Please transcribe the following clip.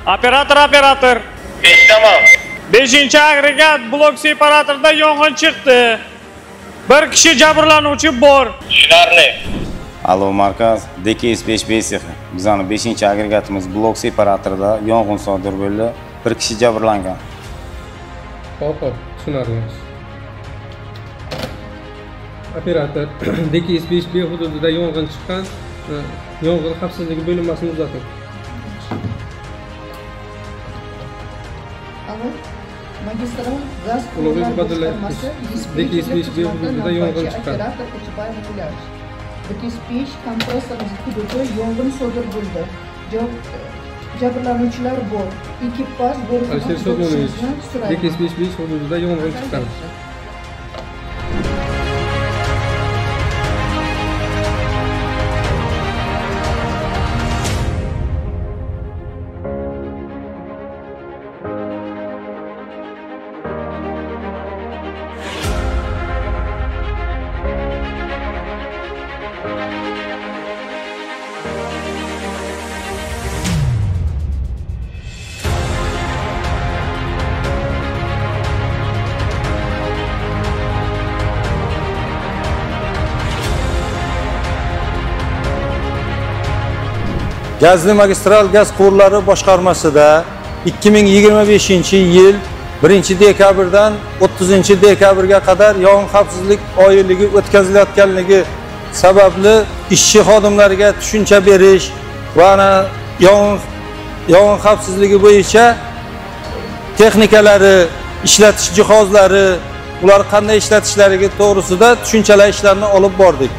Operator. Eshitaman. 5-agregat blok separatorida yong'in chiqdi. Bir kishi jabrlanuvchi bor. Tushunarli. Alo markaz, DKS-55 sexi. Bizning 5-agregatimiz blok separatorida yong'in sodir bo'ldi. Bir kishi jabrlangan. Hop, tushunarli. Operator, DKS-55 hududida yong'in chiqqan. Yong'in xavfsizligi bo'linmasini uzating. Magistral gaz boshqarmasi DKS-55 hududida yong'in chiqqan. DKS-55 kompressor hududida yong'in sodir bo'ldi. Jabrlanuvchilar bor. Ekipaj DKS-55 hududida yong'in chiqqan. Gazli magistral gaz quvurlari boshqarmasida 2025-yil 1-dekabrdan 30-dekabrga qadar yong'in xavfsizlik oyligi o'tkazilayotganligi sababli ishchi xodimlarga tushuncha berish va yong'in xavfsizligi bo'yicha texnikalari, ishlatish jihozlari, ular qanday ishlatishlariga to'g'risida tushunchalar ishlarini olib bordik.